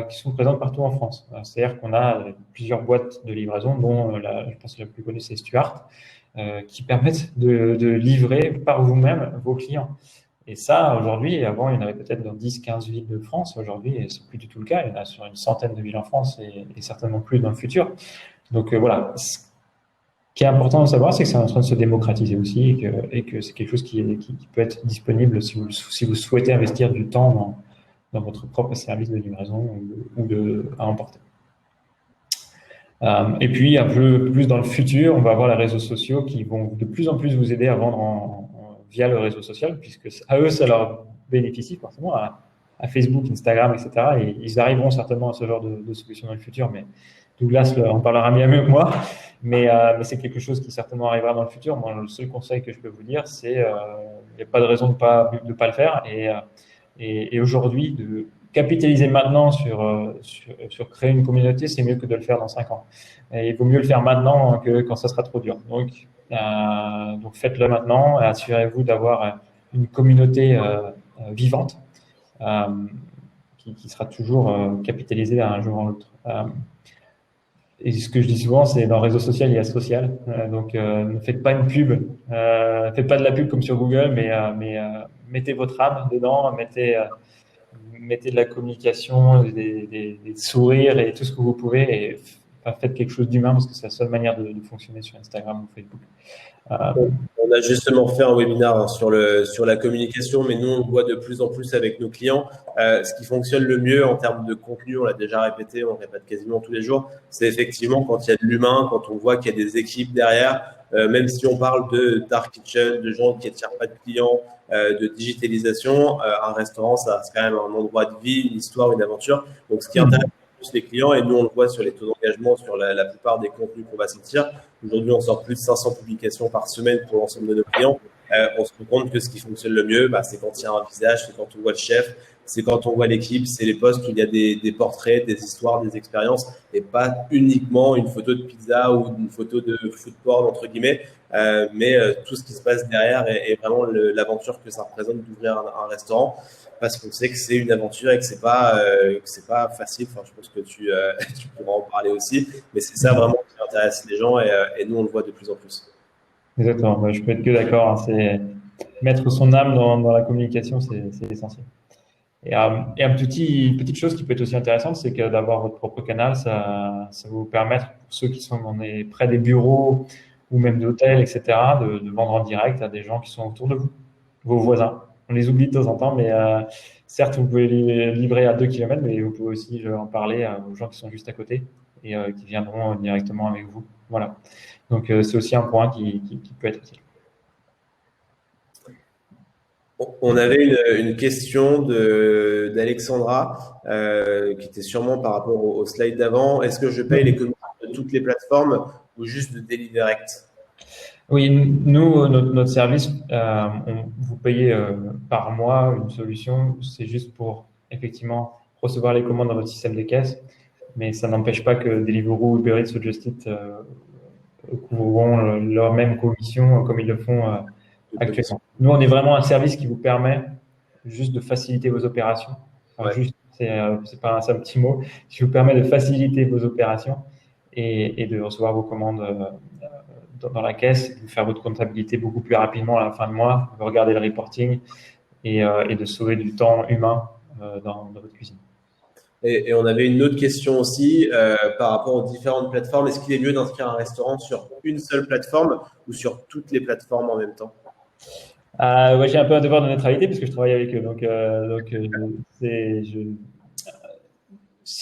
qui sont présentes partout en France. C'est-à-dire qu'on a plusieurs boîtes de livraison, dont je pense que la plus connue, c'est Stuart, qui permettent de livrer par vous-même vos clients. Et ça, aujourd'hui, avant, il y en avait peut-être dans 10-15 villes de France. Aujourd'hui, c'est plus du tout le cas. Il y en a sur une centaine de villes en France et certainement plus dans le futur. Donc voilà. Ce qui est important de savoir, c'est que c'est en train de se démocratiser aussi et que c'est quelque chose qui peut être disponible si vous souhaitez investir du temps dans votre propre service de livraison ou à emporter. Et puis, un peu plus dans le futur, on va avoir les réseaux sociaux qui vont de plus en plus vous aider à vendre via le réseau social, puisque à eux, ça leur bénéficie forcément, à Facebook, Instagram, etc. Et ils arriveront certainement à ce genre de solution dans le futur, mais Douglas en parlera bien mieux que moi. Mais c'est quelque chose qui certainement arrivera dans le futur. Moi, le seul conseil que je peux vous dire, c'est n'y a pas de raison de pas le faire. Et aujourd'hui, de capitaliser maintenant sur créer une communauté, c'est mieux que de le faire dans 5 ans. Et il vaut mieux le faire maintenant que quand ça sera trop dur. Donc faites-le maintenant et assurez-vous d'avoir une communauté vivante qui sera toujours capitalisée à un jour ou l'autre. Et ce que je dis souvent, c'est dans le réseau social, il y a social. Donc, ne faites pas une pub, faites pas de la pub comme sur Google, mais mettez votre âme dedans, mettez de la communication, des sourires et tout ce que vous pouvez, et faites quelque chose d'humain parce que c'est la seule manière de fonctionner sur Instagram ou Facebook.
On a justement fait un webinaire sur la communication, mais nous, on le voit de plus en plus avec nos clients. Ce qui fonctionne le mieux en termes de contenu, on l'a déjà répété, on répète quasiment tous les jours, c'est effectivement quand il y a de l'humain, quand on voit qu'il y a des équipes derrière, même si on parle de dark kitchen, de gens qui n'attirent pas de clients, de digitalisation, un restaurant, ça reste quand même un endroit de vie, une histoire, une aventure. Donc, ce qui intéresse plus les clients, et nous, on le voit sur les taux d'engagement, sur la plupart des contenus qu'on va sortir. Aujourd'hui, on sort plus de 500 publications par semaine pour l'ensemble de nos clients. On se rend compte que ce qui fonctionne le mieux, c'est quand il y a un visage, c'est quand on voit le chef, c'est quand on voit l'équipe, c'est les posts où il y a des portraits, des histoires, des expériences, et pas uniquement une photo de pizza ou une photo de food porn, entre guillemets, mais tout ce qui se passe derrière est vraiment l'aventure que ça représente d'ouvrir un restaurant, parce qu'on sait que c'est une aventure et que c'est pas facile. Enfin, je pense que tu pourras en parler aussi, mais c'est ça vraiment qui intéresse les gens, et nous on le voit de plus en plus.
Exactement, je peux être que d'accord. C'est mettre son âme dans la communication, c'est essentiel. Et une petite chose qui peut être aussi intéressante, c'est que d'avoir votre propre canal, ça va vous permettre, pour ceux qui sont près des bureaux ou même d'hôtels, etc., de vendre en direct à des gens qui sont autour de vous, vos voisins. On les oublie de temps en temps, mais certes, vous pouvez les livrer à 2 km, mais vous pouvez aussi en parler aux gens qui sont juste à côté et qui viendront directement avec vous. Voilà. Donc, c'est aussi un point qui peut être utile.
On avait une question d'Alexandra qui était sûrement par rapport au slide d'avant. Est-ce que je paye les commissions de toutes les plateformes ou juste de Deliverect?
Oui, nous, notre service, vous payez par mois une solution. C'est juste pour effectivement recevoir les commandes dans votre système de caisse, mais ça n'empêche pas que Deliveroo, Uber Eats ou Just Eat couvriront leur même commission comme ils le font actuellement. Nous, on est vraiment un service qui vous permet juste de faciliter vos opérations. Enfin, juste, c'est un petit mot, qui vous permet de faciliter vos opérations et de recevoir vos commandes dans la caisse, de faire votre comptabilité beaucoup plus rapidement à la fin de mois, de regarder le reporting et de sauver du temps humain dans votre cuisine.
Et on avait une autre question aussi par rapport aux différentes plateformes. Est-ce qu'il est mieux d'inscrire un restaurant sur une seule plateforme ou sur toutes les plateformes en même temps?
J'ai un peu un devoir de neutralité parce que je travaille avec eux.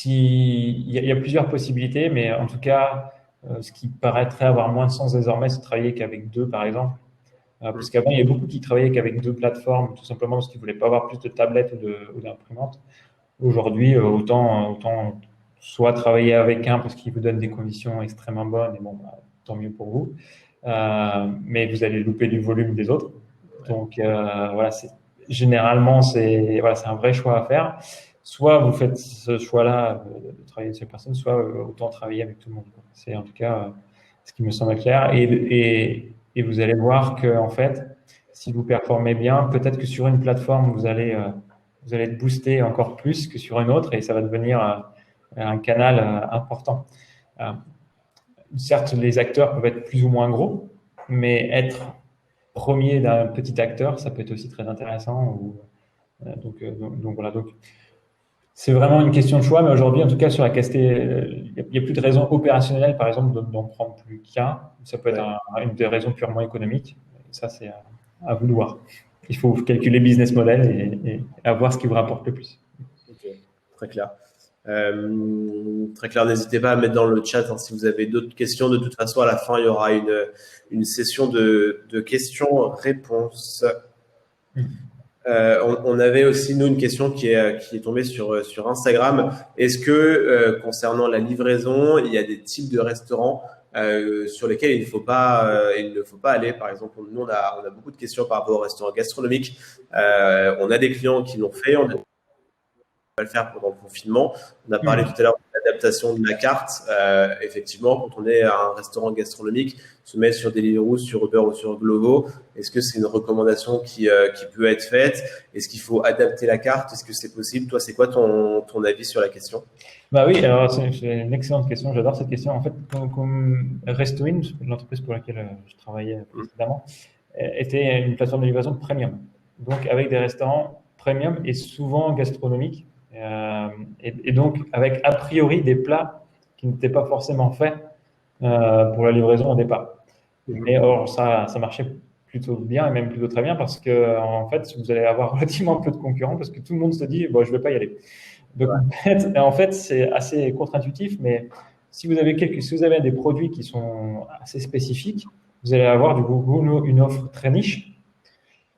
Il y a plusieurs possibilités, mais en tout cas, ce qui paraîtrait avoir moins de sens désormais, c'est de travailler qu'avec 2, par exemple. Parce qu'avant, il y a beaucoup qui travaillaient qu'avec 2 plateformes, tout simplement parce qu'ils ne voulaient pas avoir plus de tablettes ou d'imprimantes. Aujourd'hui, autant soit travailler avec un parce qu'il vous donne des conditions extrêmement bonnes, et tant mieux pour vous. Mais vous allez louper du volume des autres. Donc voilà, généralement c'est un vrai choix à faire. Soit vous faites ce choix-là de travailler avec cette personne, soit autant travailler avec tout le monde. C'est en tout cas ce qui me semble clair. Et vous allez voir que en fait, si vous performez bien, peut-être que sur une plateforme vous allez être boosté encore plus que sur une autre, et ça va devenir un canal important. Certes, les acteurs peuvent être plus ou moins gros, mais être premier d'un petit acteur, ça peut être aussi très intéressant. Donc voilà. Donc, c'est vraiment une question de choix, mais aujourd'hui, en tout cas, sur la qualité, il n'y a plus de raison opérationnelle, par exemple, d'en prendre plus qu'un. Ça peut être une des raisons purement économiques. Ça, c'est à vous de voir. Il faut calculer business model et voir ce qui vous rapporte le plus.
Ok, très clair. Très clair, n'hésitez pas à mettre dans le chat si vous avez d'autres questions. De toute façon, à la fin, il y aura une session de questions-réponses. On avait aussi, nous, une question qui est tombée sur Instagram. Est-ce que, concernant la livraison, il y a des types de restaurants sur lesquels il ne faut pas aller. Par exemple, nous, on a beaucoup de questions par rapport au restaurant gastronomique. On a des clients qui l'ont fait, on a le faire pendant le confinement. On a parlé tout à l'heure de l'adaptation de la carte. Effectivement, quand on est à un restaurant gastronomique, se mettre sur Deliveroo, sur Uber ou sur Glovo, est-ce que c'est une recommandation qui peut être faite? Est-ce qu'il faut adapter la carte? Est-ce que c'est possible? Toi, c'est quoi ton avis sur la question?
Bah oui, alors c'est une excellente question. J'adore cette question. En fait, comme Restoin, l'entreprise pour laquelle je travaillais précédemment, était une plateforme de livraison premium. Donc, avec des restaurants premium et souvent gastronomiques. Et donc, avec a priori des plats qui n'étaient pas forcément faits pour la livraison au départ. Mais or, ça marchait plutôt bien et même plutôt très bien parce que, en fait, vous allez avoir relativement peu de concurrents parce que tout le monde se dit, bon, je ne vais pas y aller. Donc, en fait, c'est assez contre-intuitif, mais si vous avez des produits qui sont assez spécifiques, vous allez avoir du coup une offre très niche.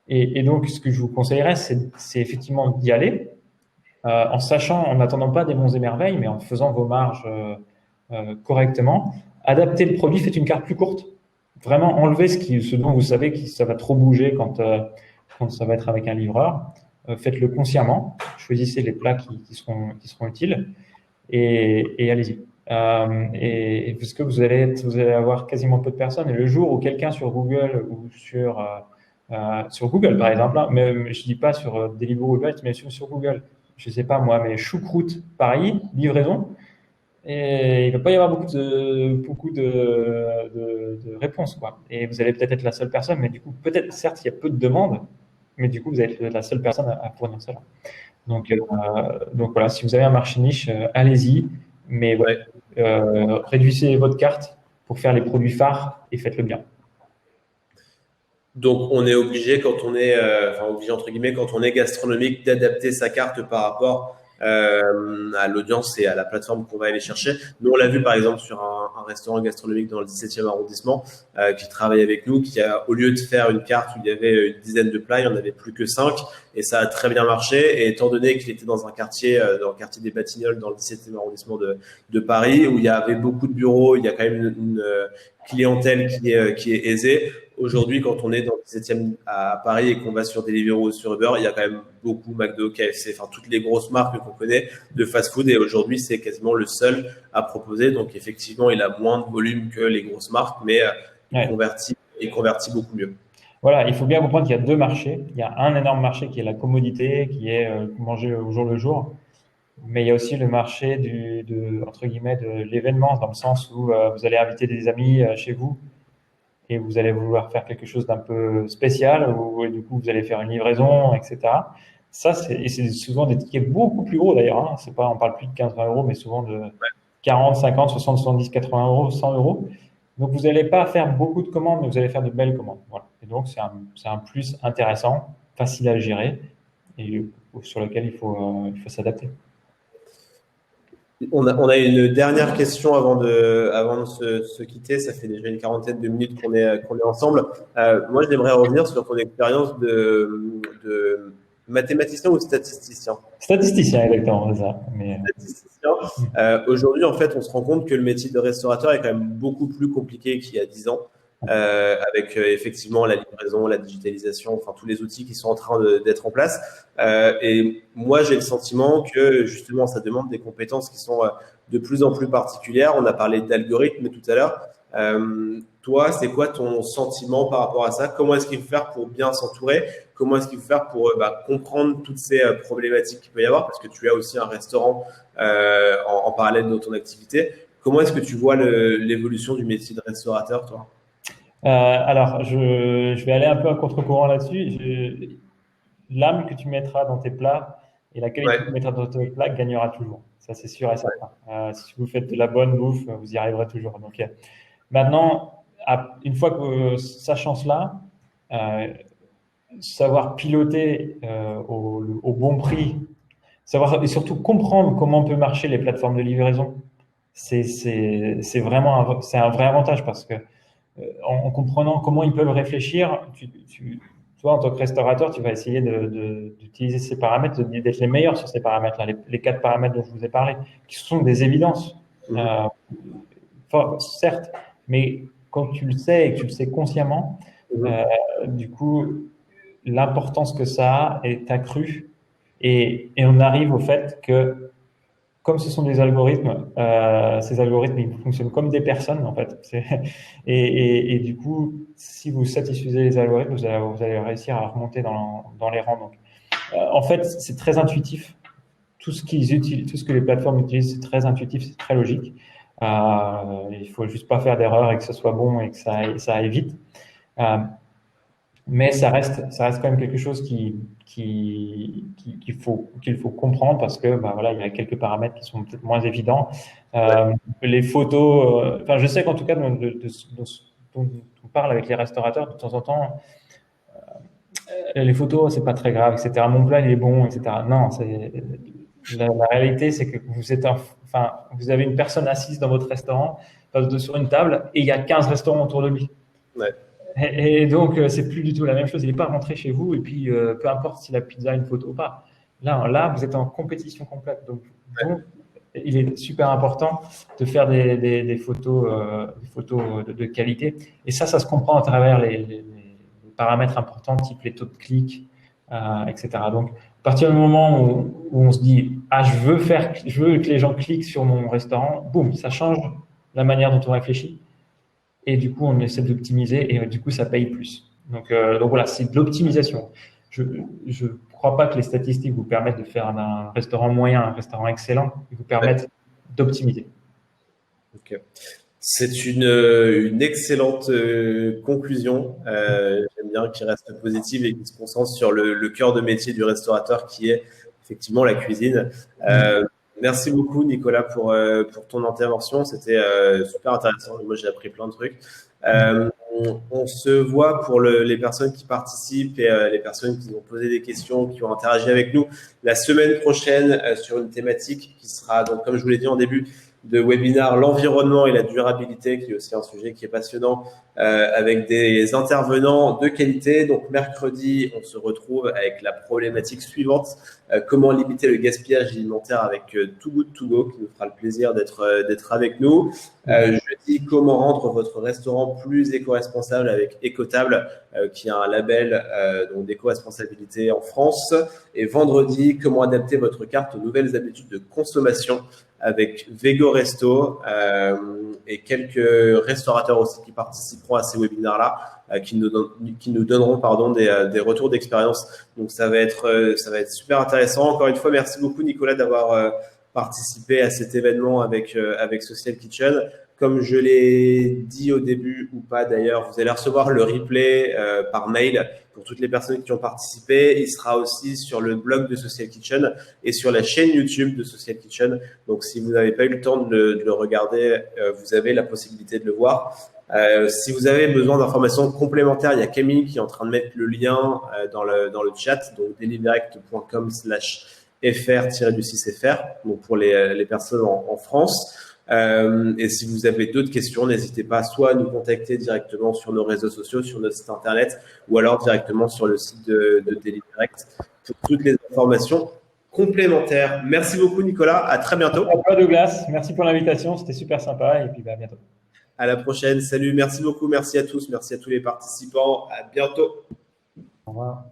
Et donc, ce que je vous conseillerais, c'est effectivement d'y aller, en sachant, en n'attendant pas des monts et merveilles, mais en faisant vos marges correctement. Adapter le produit, faites une carte plus courte. Vraiment enlever ce dont vous savez que ça va trop bouger quand ça va être avec un livreur. Faites-le consciemment. Choisissez les plats qui seront utiles et allez-y. Et parce que vous allez avoir quasiment peu de personnes. Et le jour où quelqu'un sur Google ou sur Google, par exemple, hein, mais je dis pas sur Deliveroo Uber, mais sur Google, je sais pas moi, mais choucroute Paris, livraison, et il va pas y avoir beaucoup de réponses, quoi. Et vous allez peut-être être la seule personne, mais du coup, peut-être, certes, il y a peu de demandes, mais du coup, vous allez être la seule personne à fournir cela. Donc voilà, si vous avez un marché niche, allez-y, mais ouais, réduisez votre carte pour faire les produits phares et faites-le bien.
Donc, on est obligé, quand on est, obligé entre guillemets, quand on est gastronomique, d'adapter sa carte par rapport à l'audience et à la plateforme qu'on va aller chercher. Nous, on l'a vu par exemple sur un restaurant gastronomique dans le 17e arrondissement qui travaille avec nous, qui a, au lieu de faire une carte où il y avait une dizaine de plats, il n'y en avait plus que 5 et ça a très bien marché. Et étant donné qu'il était dans un quartier, dans le quartier des Batignolles, dans le 17e arrondissement de Paris, où il y avait beaucoup de bureaux, il y a quand même une clientèle qui est aisée. Aujourd'hui, quand on est dans le 17e à Paris et qu'on va sur Deliveroo ou sur Uber, il y a quand même beaucoup McDo, KFC, enfin toutes les grosses marques qu'on connaît de fast-food. Et aujourd'hui, c'est quasiment le seul à proposer. Donc effectivement, il a moins de volume que les grosses marques, mais il convertit beaucoup mieux.
Voilà, il faut bien comprendre qu'il y a deux marchés. Il y a un énorme marché qui est la commodité, qui est manger au jour le jour. Mais il y a aussi le marché entre guillemets, de l'événement, dans le sens où vous allez inviter des amis chez vous et vous allez vouloir faire quelque chose d'un peu spécial, ou du coup vous allez faire une livraison, etc. Ça, c'est souvent des tickets beaucoup plus gros d'ailleurs. Hein. C'est pas, on parle plus de 15-20 euros, mais souvent de 40, 50, 60, 70, 80 euros, 100 euros. Donc vous n'allez pas faire beaucoup de commandes, mais vous allez faire de belles commandes. Voilà. Et donc c'est un plus intéressant, facile à gérer et sur lequel il faut s'adapter.
On a une dernière question avant de se quitter. Ça fait déjà une quarantaine de minutes qu'on est ensemble. Moi, j'aimerais revenir sur ton expérience de mathématicien ou statisticien.
Statisticien, exactement, c'est ça.
Statisticien. Aujourd'hui, en fait, on se rend compte que le métier de restaurateur est quand même beaucoup plus compliqué qu'il y a 10 ans. Avec effectivement la livraison, la digitalisation, enfin tous les outils qui sont en train d'être en place. Et moi, j'ai le sentiment que justement, ça demande des compétences qui sont de plus en plus particulières. On a parlé d'algorithmes tout à l'heure. Toi, c'est quoi ton sentiment par rapport à ça? Comment est-ce qu'il faut faire pour bien s'entourer? Comment est-ce qu'il faut faire pour comprendre toutes ces problématiques qu'il peut y avoir? Parce que tu as aussi un restaurant en parallèle de ton activité. Comment est-ce que tu vois l'évolution du métier de restaurateur, toi?
Alors, je vais aller un peu à contre-courant là-dessus. L'âme que tu mettras dans tes plats et la qualité que tu mettras dans tes plats gagnera toujours. Ça, c'est sûr et certain. Si vous faites de la bonne bouffe, vous y arriverez toujours. Donc, maintenant, une fois que sachant cela, savoir piloter au bon prix, savoir et surtout comprendre comment peut marcher les plateformes de livraison, c'est vraiment c'est un vrai avantage parce que en comprenant comment ils peuvent réfléchir, toi, en tant que restaurateur, tu vas essayer d'utiliser ces paramètres, d'être les meilleurs sur ces paramètres-là, les 4 paramètres dont je vous ai parlé, qui sont des évidences, certes, Mais quand tu le sais et que tu le sais consciemment, du coup, l'importance que ça a est accrue. Et on arrive au fait que, comme ce sont des algorithmes, ces algorithmes, ils fonctionnent comme des personnes, en fait. Et du coup, si vous satisfaisez les algorithmes, vous allez réussir à remonter dans les rangs. Donc, en fait, c'est très intuitif. Tout ce qu'ils utilisent, tout ce que les plateformes utilisent, c'est très intuitif, c'est très logique. Il faut juste pas faire d'erreur et que ce soit bon et que ça aille vite. Mais ça reste quand même quelque chose qu'il faut comprendre parce que bah voilà, il y a quelques paramètres qui sont peut-être moins évidents. Les photos, enfin, je sais qu'en tout cas, dont on parle avec les restaurateurs de temps en temps, les photos, c'est pas très grave, etc. Mon plat, il est bon, etc. Non, la réalité, c'est que vous avez une personne assise dans votre restaurant, sur une table, et il y a 15 restaurants autour de lui.
Ouais.
Et donc, c'est plus du tout la même chose. Il n'est pas rentré chez vous, et puis peu importe si la pizza a une photo ou pas. Là, vous êtes en compétition complète. Donc, il est super important de faire des photos, de qualité. Et ça se comprend à travers les paramètres importants, type les taux de clics, etc. Donc, à partir du moment où on se dit, je veux que les gens cliquent sur mon restaurant, boum, ça change la manière dont on réfléchit. Et du coup, on essaie d'optimiser et du coup, ça paye plus. Donc voilà, c'est de l'optimisation. Je ne crois pas que les statistiques vous permettent de faire d'un restaurant moyen un restaurant excellent. Ils vous permettent d'optimiser.
Ok. C'est une excellente conclusion. J'aime bien qu'il reste positive et qu'il se concentre sur le cœur de métier du restaurateur qui est effectivement la cuisine. Merci beaucoup, Nicolas, pour ton intervention. C'était super intéressant. Moi, j'ai appris plein de trucs. On se voit pour les personnes qui participent et les personnes qui ont posé des questions, qui ont interagi avec nous la semaine prochaine sur une thématique qui sera, donc, comme je vous l'ai dit en début de webinaire, l'environnement et la durabilité, qui est aussi un sujet qui est passionnant, avec des intervenants de qualité. Donc mercredi, on se retrouve avec la problématique suivante, comment limiter le gaspillage alimentaire avec Too Good To Go, qui nous fera le plaisir d'être avec nous. Jeudi, comment rendre votre restaurant plus éco-responsable avec Ecotable, qui a un label donc d'éco-responsabilité en France. Et vendredi, comment adapter votre carte aux nouvelles habitudes de consommation avec Vego Resto et quelques restaurateurs aussi qui participeront à ces webinaires-là, qui nous donneront des retours d'expérience. Donc ça va être super intéressant. Encore une fois, merci beaucoup Nicolas d'avoir participé à cet événement avec Social Kitchen. Comme je l'ai dit au début ou pas d'ailleurs, vous allez recevoir le replay par mail pour toutes les personnes qui ont participé. Il sera aussi sur le blog de Social Kitchen et sur la chaîne YouTube de Social Kitchen. Donc, si vous n'avez pas eu le temps de le regarder, vous avez la possibilité de le voir. Si vous avez besoin d'informations complémentaires, il y a Camille qui est en train de mettre le lien dans le chat, donc deliverect.com/fr-du6fr, donc pour les personnes en France. Et si vous avez d'autres questions, n'hésitez pas soit à nous contacter directement sur nos réseaux sociaux, sur notre site internet, ou alors directement sur le site de Deliverect pour toutes les informations complémentaires. Merci beaucoup Nicolas, à très bientôt.
À toi Douglas, merci pour l'invitation, c'était super sympa et puis à bientôt.
À la prochaine, salut, merci beaucoup, merci à tous, merci à tous les participants, à bientôt.
Au revoir.